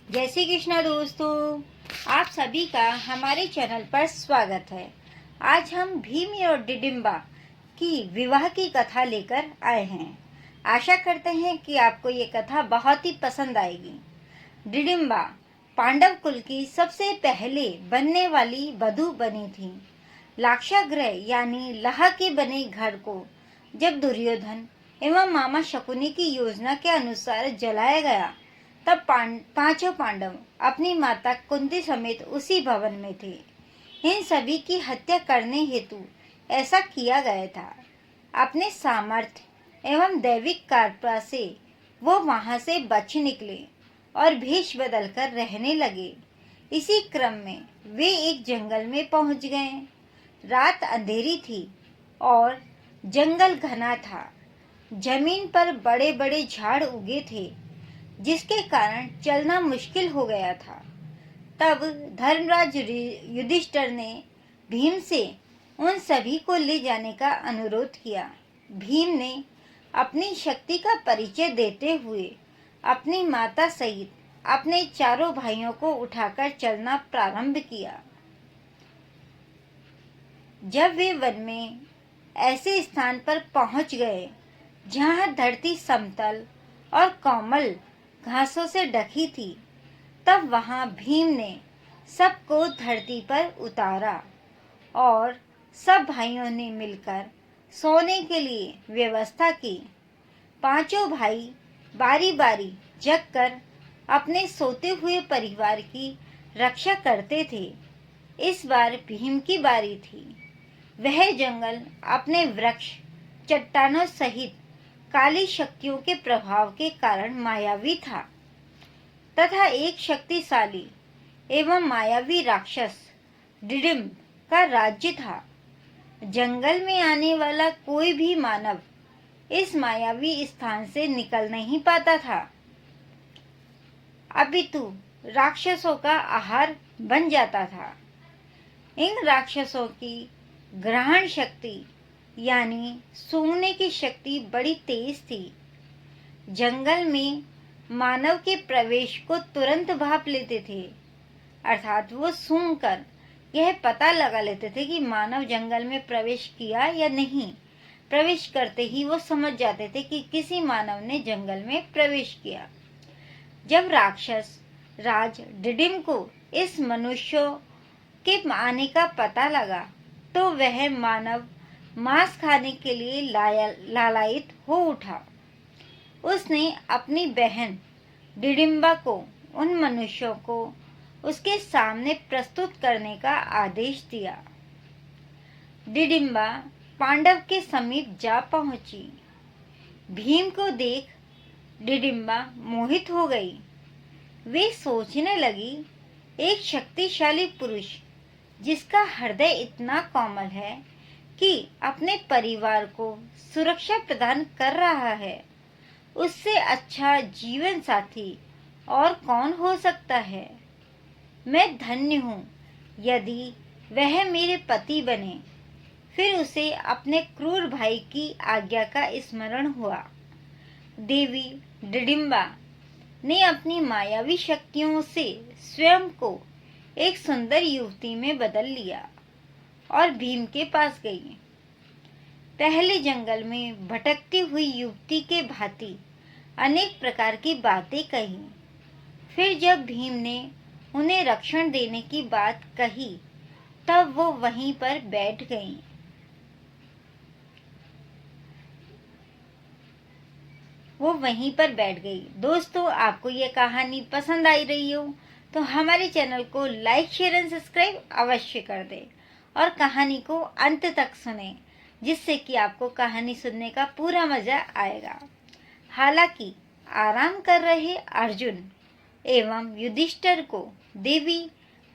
जय श्री कृष्णा दोस्तों, आप सभी का हमारे चैनल पर स्वागत है। आज हम भीम और डिडिम्बा की विवाह की कथा लेकर आए हैं। आशा करते हैं कि आपको ये कथा बहुत ही पसंद आएगी। डिडिम्बा पांडव कुल की सबसे पहले बनने वाली वधू बनी थी। लाक्षागृह यानी लहा के बने घर को जब दुर्योधन एवं मामा शकुनी की योजना के अनुसार जलाया गया, तब पांचों पांडव अपनी माता कुंती समेत उसी भवन में थे। इन सभी की हत्या करने हेतु ऐसा किया गया था। अपने सामर्थ्य एवं दैविक कृपा से वो वहां से बच निकले और भेष बदलकर रहने लगे। इसी क्रम में वे एक जंगल में पहुंच गए। रात अंधेरी थी और जंगल घना था। जमीन पर बड़े बड़े झाड़ उगे थे, जिसके कारण चलना मुश्किल हो गया था। तब धर्मराज युधिष्ठिर ने भीम से उन सभी को ले जाने का अनुरोध किया। भीम ने अपनी शक्ति का परिचय देते हुए अपनी माता सहित अपने चारों भाइयों को उठाकर चलना प्रारंभ किया। जब वे वन में ऐसे स्थान पर पहुंच गए जहां धरती समतल और कोमल घासों से ढकी थी, तब वहां भीम ने सबको धरती पर उतारा और सब भाइयों ने मिलकर सोने के लिए व्यवस्था की। पांचों भाई बारी बारी जगकर अपने सोते हुए परिवार की रक्षा करते थे। इस बार भीम की बारी थी। वह जंगल अपने वृक्ष, चट्टानों सहित काली शक्तियों के प्रभाव के कारण मायावी था तथा एक शक्तिशाली एवं मायावी राक्षस डिडिम्ब का राज्य था। जंगल में आने वाला कोई भी मानव इस मायावी स्थान से निकल नहीं पाता था, अपितु राक्षसों का आहार बन जाता था। इन राक्षसों की ग्रहण शक्ति यानी सूंघने की शक्ति बड़ी तेज थी। जंगल में मानव के प्रवेश को तुरंत भांप लेते थे, अर्थात वो सूंघकर यह पता लगा लेते थे कि मानव जंगल में प्रवेश किया या नहीं। प्रवेश करते ही वो समझ जाते थे कि किसी मानव ने जंगल में प्रवेश किया। जब राक्षस राज डिडिम्ब को इस मनुष्यों के आने का पता लगा, तो वह मानव मांस खाने के लिए लालायित हो उठा। उसने अपनी बहन डिडिम्बा को उन मनुष्यों को उसके सामने प्रस्तुत करने का आदेश दिया। डिडिम्बा पांडव के समीप जा पहुंची। भीम को देख डिडिम्बा मोहित हो गई। वे सोचने लगी, एक शक्तिशाली पुरुष जिसका हृदय इतना कोमल है कि अपने परिवार को सुरक्षा प्रदान कर रहा है, उससे अच्छा जीवन साथी और कौन हो सकता है। मैं धन्य हूँ यदि वह मेरे पति बने। फिर उसे अपने क्रूर भाई की आज्ञा का स्मरण हुआ। देवी डिडिम्बा ने अपनी मायावी शक्तियों से स्वयं को एक सुंदर युवती में बदल लिया और भीम के पास गई। पहले जंगल में भटकती हुई युवती के भांति अनेक प्रकार की बातें कही। फिर जब भीम ने उन्हें रक्षण देने की बात कही, तब वो वहीं पर बैठ गईं। दोस्तों, आपको ये कहानी पसंद आई रही हो तो हमारे चैनल को लाइक, शेयर एंड सब्सक्राइब अवश्य कर दें और कहानी को अंत तक सुनें, जिससे कि आपको कहानी सुनने का पूरा मजा आएगा। हालांकि आराम कर रहे अर्जुन एवं युधिष्ठिर को देवी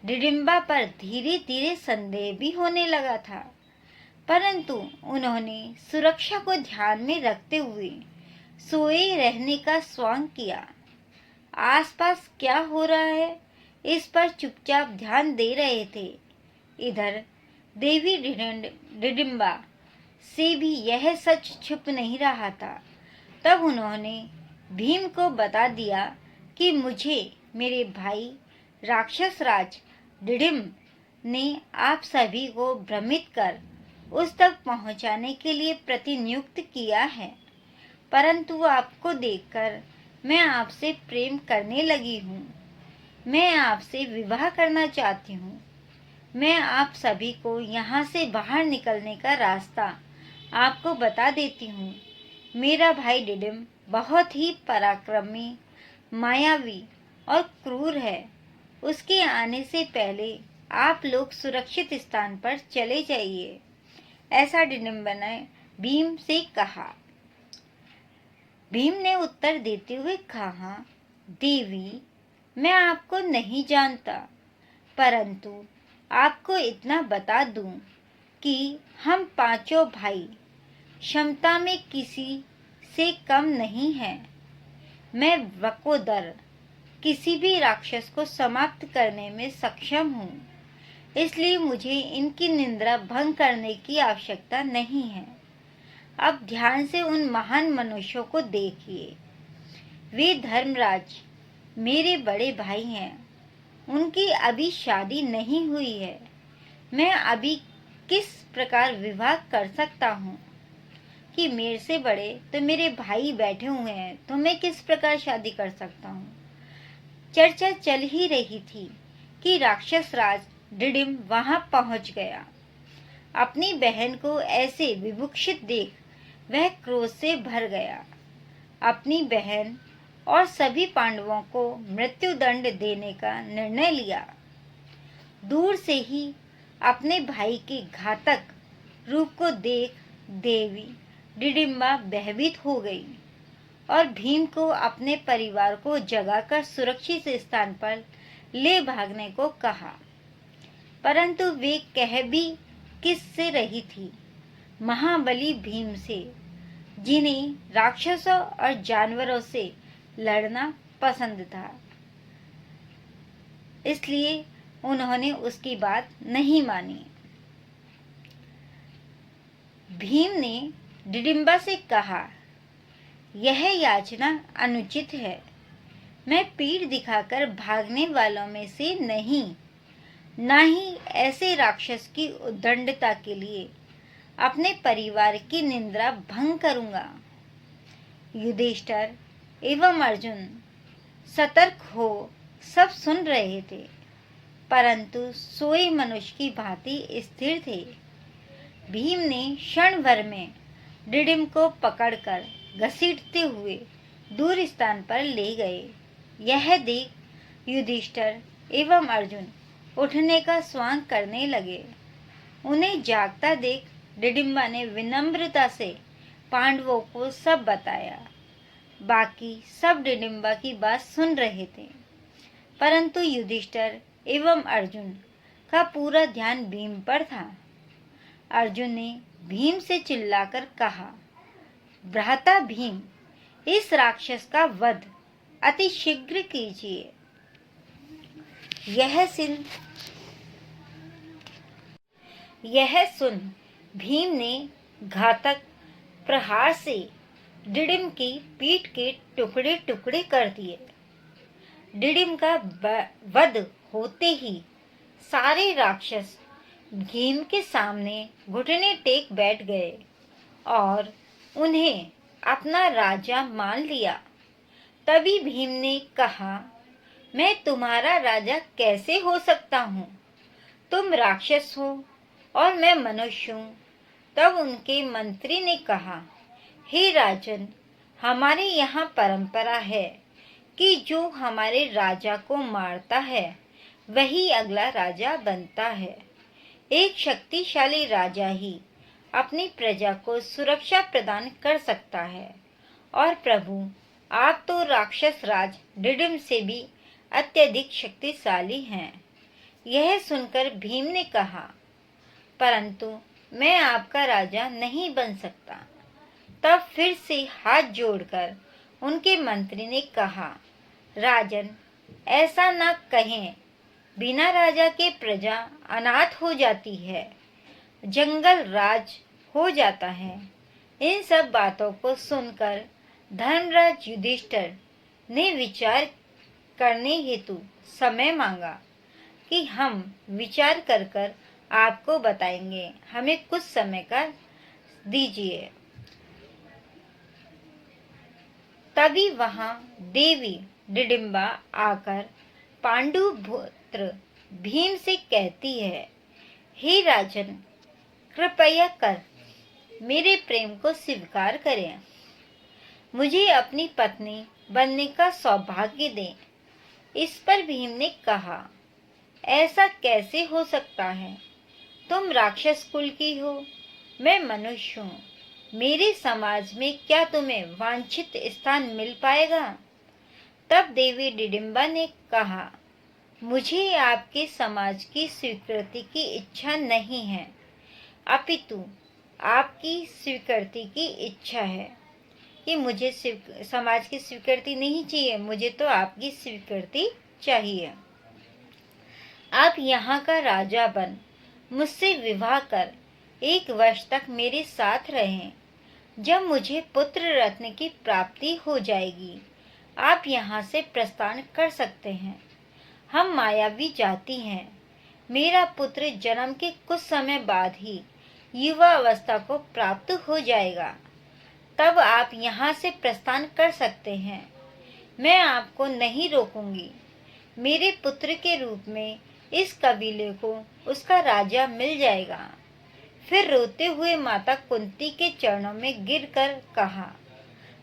डिडिम्बा पर धीरे धीरे संदेह भी होने लगा था, परंतु उन्होंने सुरक्षा को ध्यान में रखते हुए सोए रहने का स्वांग किया। आसपास क्या हो रहा है इस पर चुपचाप ध्यान दे रहे थे। इधर देवी डिडिम्बा से भी यह सच छुप नहीं रहा था। तब उन्होंने भीम को बता दिया कि मुझे मेरे भाई राक्षस राज डिडिम्ब ने आप सभी को भ्रमित कर उस तक पहुंचाने के लिए प्रतिनियुक्त किया है, परंतु आपको देखकर मैं आपसे प्रेम करने लगी हूँ। मैं आपसे विवाह करना चाहती हूँ। मैं आप सभी को यहाँ से बाहर निकलने का रास्ता आपको बता देती हूँ। मेरा भाई डिडिम्ब बहुत ही पराक्रमी, मायावी और क्रूर है। उसके आने से पहले आप लोग सुरक्षित स्थान पर चले जाइए, ऐसा डिडिम्ब ने भीम से कहा। भीम ने उत्तर देते हुए कहा, देवी, मैं आपको नहीं जानता, परंतु आपको इतना बता दूं कि हम पांचों भाई क्षमता में किसी से कम नहीं हैं। मैं वकोदर किसी भी राक्षस को समाप्त करने में सक्षम हूँ, इसलिए मुझे इनकी निंदा भंग करने की आवश्यकता नहीं है। अब ध्यान से उन महान मनुष्यों को देखिए। वे धर्मराज मेरे बड़े भाई हैं। उनकी अभी शादी नहीं हुई है। मैं अभी किस प्रकार विवाह कर सकता हूँ कि मेरे से बड़े तो मेरे भाई बैठे हुए हैं, तो मैं किस प्रकार शादी कर सकता हूँ। चर्चा चल ही रही थी कि राक्षस राज डिडिम्ब वहां पहुंच गया। अपनी बहन को ऐसे विभूषित देख वह क्रोध से भर गया। अपनी बहन और सभी पांडवों को मृत्युदंड देने का निर्णय लिया। दूर से ही अपने भाई के घातक रूप को देख देवी डिडिम्बा भयभीत हो गई और भीम को अपने परिवार को जगाकर सुरक्षित स्थान पर ले भागने को कहा, परंतु वे कह भी किससे रही थी? महाबली भीम से, जिन्हें राक्षसों और जानवरों से लड़ना पसंद था। इसलिए उन्होंने उसकी बात नहीं मानी। भीम ने डिडिम्बा से कहा, यह याचना अनुचित है। मैं पीठ दिखाकर भागने वालों में से नहीं, ना ही ऐसे राक्षस की उद्दंडता के लिए अपने परिवार की निंदा भंग करूंगा। युधिष्ठिर एवं अर्जुन सतर्क हो सब सुन रहे थे, परंतु सोए मनुष्य की भांति स्थिर थे। भीम ने क्षण भर में डिडिम्ब को पकड़कर घसीटते हुए दूर स्थान पर ले गए। यह देख युधिष्ठिर एवं अर्जुन उठने का स्वांग करने लगे। उन्हें जागता देख डिडिम्बा ने विनम्रता से पांडवों को सब बताया। बाकी सब डिडिम्बा की बात सुन रहे थे, परंतु युधिष्ठिर एवं अर्जुन का पूरा ध्यान भीम पर था। अर्जुन ने भीम से चिल्लाकर कहा, भ्राता भीम, इस राक्षस का वध अति शीघ्र कीजिए। यह सुन भीम ने घातक प्रहार से डिडिम्ब की पीठ के टुकड़े टुकड़े कर दिए। डिडिम्ब का वध होते ही सारे राक्षस भीम के सामने घुटने टेक बैठ गए और उन्हें अपना राजा मान लिया। तभी भीम ने कहा, मैं तुम्हारा राजा कैसे हो सकता हूँ? तुम राक्षस हो और मैं मनुष्य हूँ। तब उनके मंत्री ने कहा, हे राजन, हमारे यहाँ परंपरा है कि जो हमारे राजा को मारता है वही अगला राजा बनता है। एक शक्तिशाली राजा ही अपनी प्रजा को सुरक्षा प्रदान कर सकता है। और प्रभु, आप तो राक्षस राज डिडिम्ब से भी अत्यधिक शक्तिशाली हैं। यह सुनकर भीम ने कहा, परंतु मैं आपका राजा नहीं बन सकता। तब फिर से हाथ जोड़कर उनके मंत्री ने कहा, राजन, ऐसा न कहें। बिना राजा के प्रजा अनाथ हो जाती है, जंगल राज हो जाता है। इन सब बातों को सुनकर धर्मराज युधिष्ठिर ने विचार करने हेतु समय मांगा कि हम विचार कर कर आपको बताएंगे, हमें कुछ समय का दीजिए। तभी वहां देवी डिडिम्बा आकर पांडु पुत्र भीम से कहती है, हे राजन, कृपया कर मेरे प्रेम को स्वीकार करें, मुझे अपनी पत्नी बनने का सौभाग्य दें। इस पर भीम ने कहा, ऐसा कैसे हो सकता है? तुम राक्षस कुल की हो, मैं मनुष्य हूँ। मेरे समाज में क्या तुम्हें वांछित स्थान मिल पाएगा? तब देवी डिडिम्बा ने कहा, मुझे आपके समाज की स्वीकृति की इच्छा नहीं है, अपितु आपकी स्वीकृति की इच्छा है कि मुझे समाज की स्वीकृति नहीं चाहिए, मुझे तो आपकी स्वीकृति चाहिए। आप यहाँ का राजा बन मुझसे विवाह कर 1 वर्ष तक मेरे साथ रहें। जब मुझे पुत्र रत्न की प्राप्ति हो जाएगी, आप यहाँ से प्रस्थान कर सकते हैं। हम मायावी जाति हैं। मेरा पुत्र जन्म के कुछ समय बाद ही युवा अवस्था को प्राप्त हो जाएगा, तब आप यहाँ से प्रस्थान कर सकते हैं। मैं आपको नहीं रोकूंगी। मेरे पुत्र के रूप में इस कबीले को उसका राजा मिल जाएगा। फिर रोते हुए माता कुंती के चरणों में गिरकर कहा,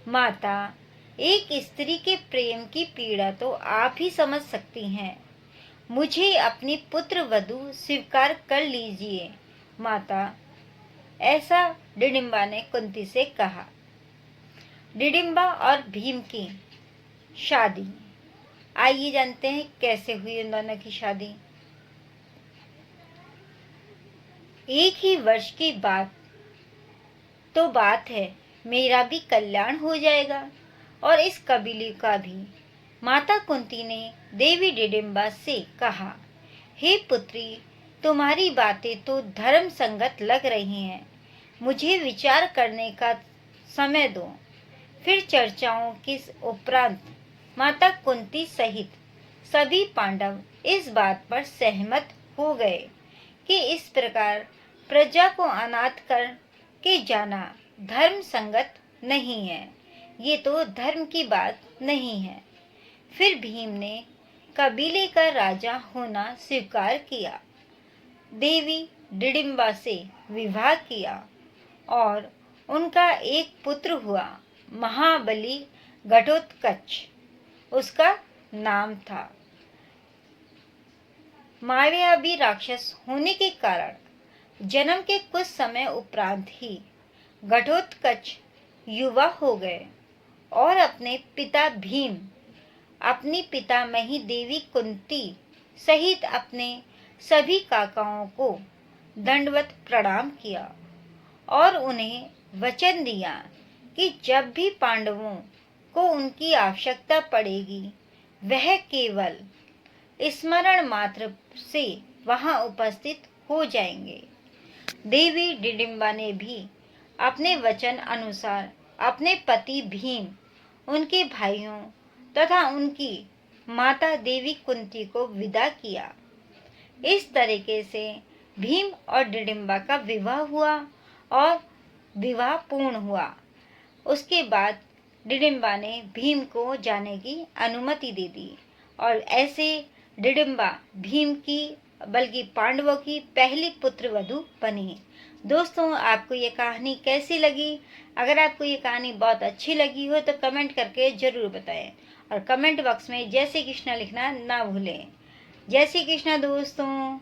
माता, एक स्त्री के प्रेम की पीड़ा तो आप ही समझ सकती हैं। मुझे अपनी पुत्र वधू स्वीकार कर लीजिए माता। ऐसा डिडिम्बा ने कुंती से कहा। डिडिम्बा और भीम की शादी। आइए जानते हैं कैसे हुई उन दोनों की शादी। एक ही वर्ष की बात है, मेरा भी कल्याण हो जाएगा और इस कबीले का भी। माता कुंती ने देवी डिडिम्बा से कहा, हे पुत्री, तुम्हारी बातें तो धर्म संगत लग रही हैं। मुझे विचार करने का समय दो। फिर चर्चाओं के उपरांत माता कुंती सहित सभी पांडव इस बात पर सहमत हो गए कि इस प्रकार प्रजा को अनाथ कर के जाना धर्म संगत नहीं है। ये तो धर्म की बात नहीं है। फिर भीम ने कबीले का राजा होना स्वीकार किया, देवी डिडिम्बा से विवाह किया और उनका एक पुत्र हुआ, महाबली घटोत्कच उसका नाम था। मायावी राक्षस होने के कारण जन्म के कुछ समय उपरांत ही घटोत्कच युवा हो गए और अपने पिता भीम, अपनी पितामही देवी कुंती सहित अपने सभी काकाओं को दंडवत प्रणाम किया और उन्हें वचन दिया कि जब भी पांडवों को उनकी आवश्यकता पड़ेगी, वह केवल स्मरण मात्र से वहां उपस्थित हो जाएंगे। देवी डिडिम्बा ने भी अपने वचन अनुसार अपने पति भीम, उनके भाइयों तथा उनकी माता देवी कुंती को विदा किया। इस तरीके से भीम और डिडिम्बा का विवाह हुआ और विवाह पूर्ण हुआ। उसके बाद डिडिम्बा ने भीम को जाने की अनुमति दे दी और ऐसे डिडिम्बा भीम की बल्कि पांडवों की पहली पुत्र वधू बनी। दोस्तों, आपको ये कहानी कैसी लगी? अगर आपको ये कहानी बहुत अच्छी लगी हो तो कमेंट करके ज़रूर बताएं और कमेंट बॉक्स में जय श्री कृष्णा लिखना ना भूलें। जय श्री कृष्णा दोस्तों।